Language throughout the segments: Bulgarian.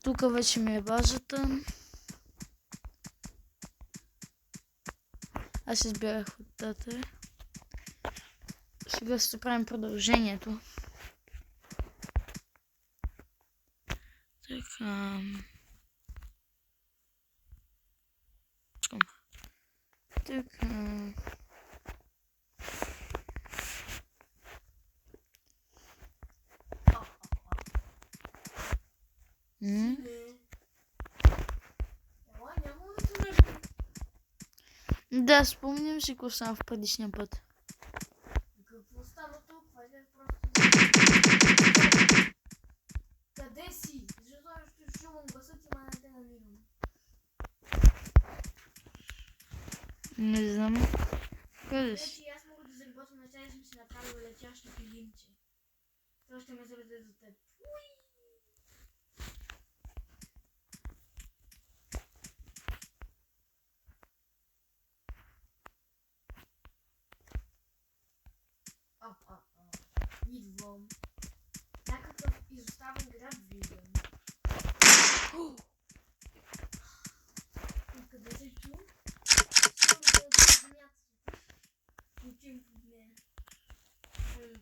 Тук вече ми е базата. Аз избирах от тата. Сега ще правим продължението. Така. Така. Да, спомням си какво стана в предишния път. Какво става толкова? Къде си? Защото ще чувам гласа ти, ма не те намирам. Не знам. Къде си? Вече аз мога да заработвам на тази, съм си направил летящо филимче. Това ще ме заведе за теб. Идвам. Някакъв изоставен град виждам. Къде се чу? Сигурно да е земята. Отивам под нея.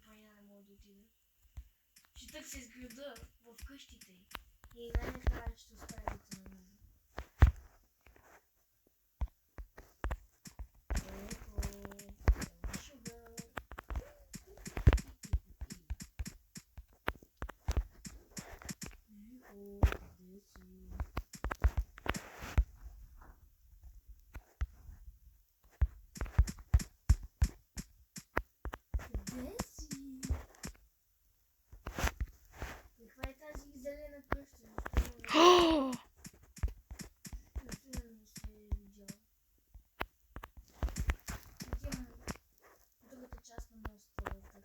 Паня не мога да отида. Четах се с града в къщите и най-накрая ще оставя да на мен. Каква е тази зелена къща? Не се видял. Отивам в другата част на моста да търся.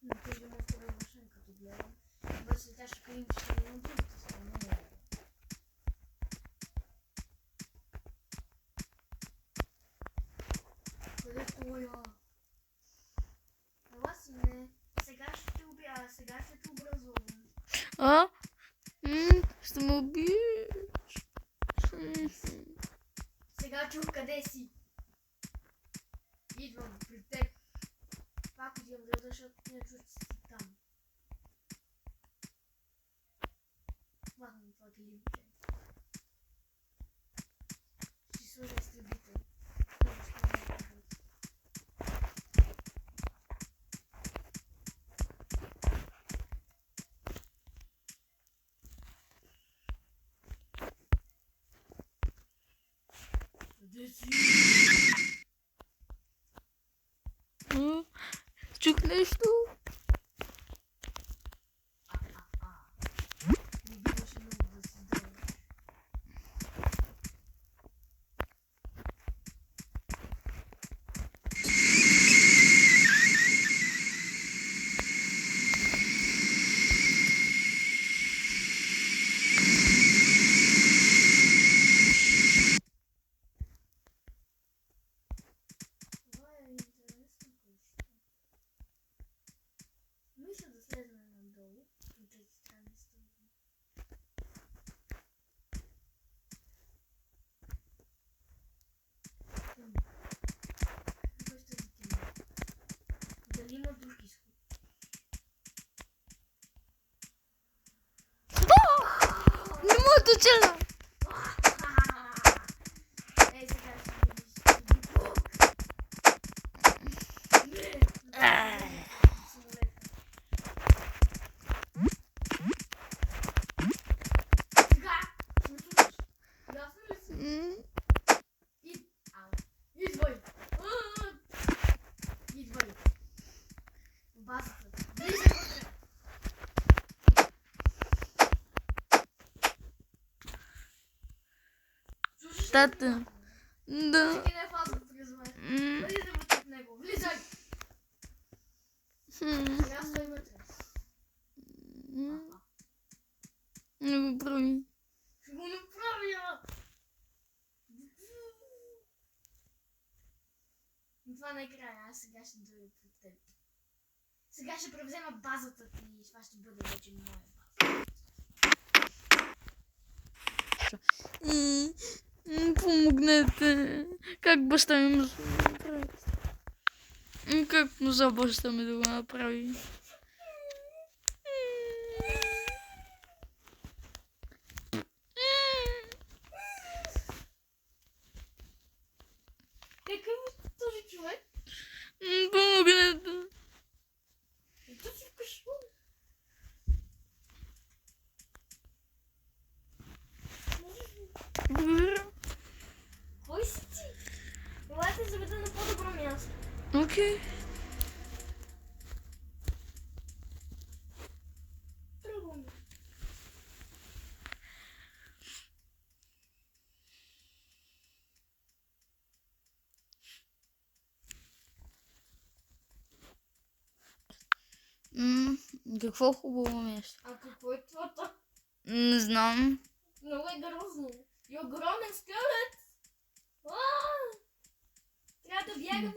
На този мост е въвършен като гледам. Бъде тя ще каим, че ще на другата страна. Къде стоя? Ела си не. Сега ще те убия, сега ще те образувам. Ще ме убиеш. Сега чух къде си. Идвам при теб. Пак отивам града, защото не чух, че си там. Махам това килимче. Ще сложа изтребител. Къде си? Чух нещо. Не биваше много да си дръгнеш. Това е интересна къща. Мисля да слезем надолу по тези странни стълби. Какво ще закинем? Дали има друг изход? Не мога да чела. Ей, сега ще видиш. Самолета. Сега! Ме слушаш? Ясно ли си? Идвай! Идвай! В базата. Влизай вътре! Слушаш ли? Тата. Да. Всеки не е фаза да разумееш. Влизай вътре в него. Влизай! Сега стой вътре. Не го прави. Ще го направя! накрая, аз сега ще дойда при теб. Сега ще превзема базата ти и това ще бъде вече моя база. Помогнете. Как баща ми може да го направи? Как може баща ми да го направи? Какъв е този човек? Помогнете. И то си вкъщу. Благодаря. Кой си ти? Елате заведа на по-добро място. Окей. Тръгваме. Какво хубаво нещо? А какво е това? Не знам. Много е грозно. И огромен скелет. Ааа! Трябва да бягаме.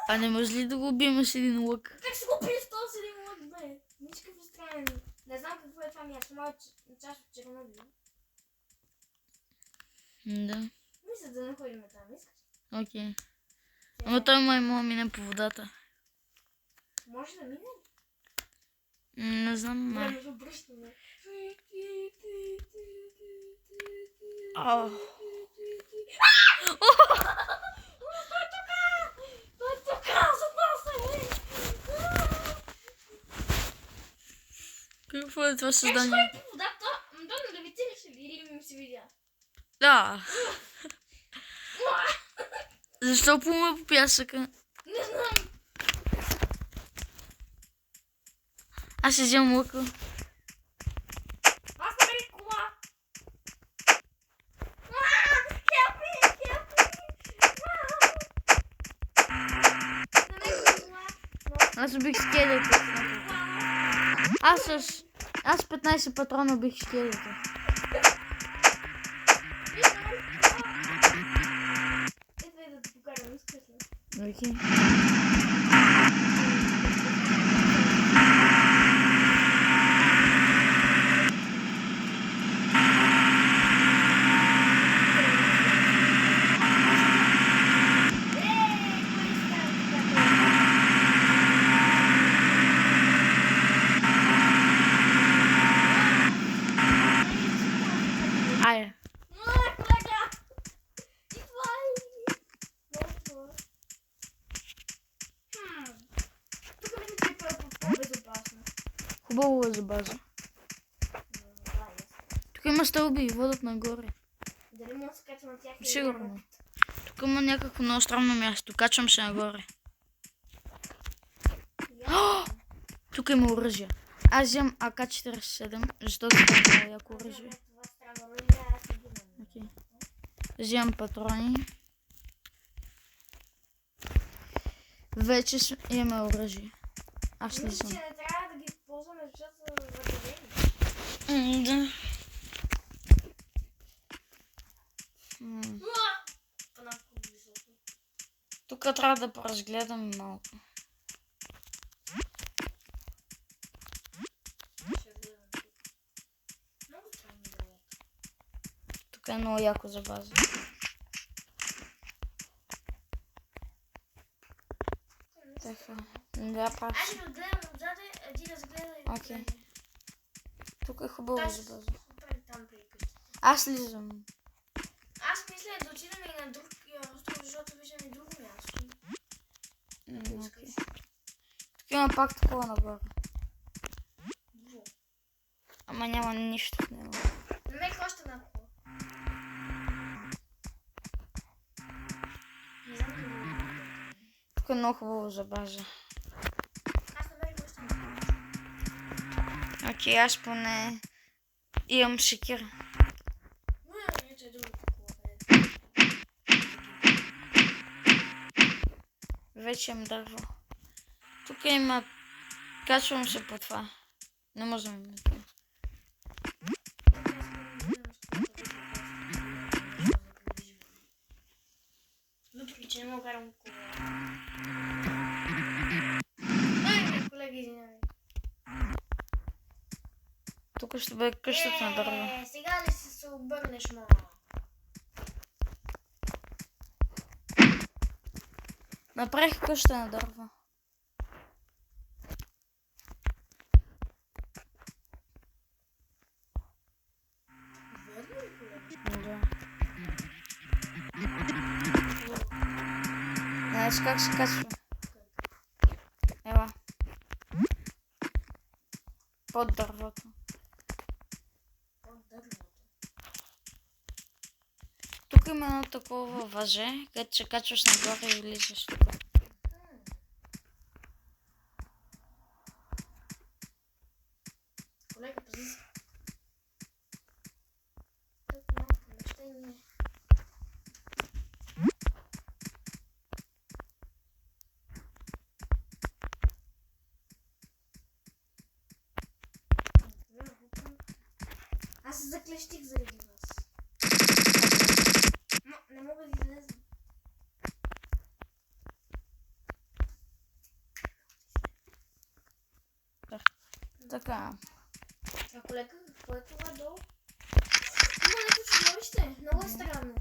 А не може ли да го убием с един лък? Как ще го пиеш този един лък, бе? Ничкав е странен. Не знам какво е това място. Моя част от Чернобил. Да. Мисля да не ходим там, искаш? Окей. Ама той май мога мине по водата. Може да мине? Не знам, май. Време да обръщаме. Ау. Той е тук! За нас е! Какво е това Как ще създание? ходи по водата? То не левитираш ли? Или ми се видя? Да. Защо плуваме по пясъка? Не знам. Аз ще вземам лъка. Аз намерих кола. Help me! Help me! Намерих кола. Аз убих скелета. Аз 15 патрона убих скелета. Ето да те покарам, искаш ли? Окей. Айде. Колега! Идвай! Тук мисля, че е по-безопасно. Хубаво е за база. Тук има стълби и водят нагоре. Дали мога да се кача на тях? или Сигурно. не? Тук има някакво много странно място. Качвам се нагоре. Тук има оръжие. Аз вземам АК-47, защото това е яко оръжие. Това странно оръжие, аз се губам. Окей. Вземам патрони. Вече имаме оръжие. Аз Мисля, слизам. че не трябва да ги ползваме, защото са въгледени. Да. Панавко високо. Тук трябва да поразгледам малко. Ще гледам тук. Много странно да е. Тук е много яко за база. Така. Да, прав. Аз ще го гледам отзаде, а ти разгледай. Окей. Тук е хубаво за база. Там при къщата. Аз слизам. Аз мисля да отидем и на друг остров, защото виждам и друго място. Ако искаш. Тук има пак такова нагоре. Во. Ама няма нищо в него. Намерих още една кола. Не знам дали го. Тук е много хубаво за база. Аз намерих още една кола. Окей, аз поне имам шекира. Ето е друга кола. Вече имам дърво. Тук има... Качвам се по това. Не можем да това. Въпреки, че не mogę rąku. Колеги, извинявай. Тук ще бъде къщата на дърво. Сега ли си се обърнеш, мама? Направих къща на дърво. Верно ли, колеги? Да. Знаеш как се качва? Ела. Под дървото. От дървото. Тук има едно такова въже, където се качваш нагоре и влизаш тук. Колега, пази се. Тук малко помещение. Аз се заклещих заради вас. Но не мога да излезна. Така. А колега, какво е това долу? Има някакво чудовище. Много е странно.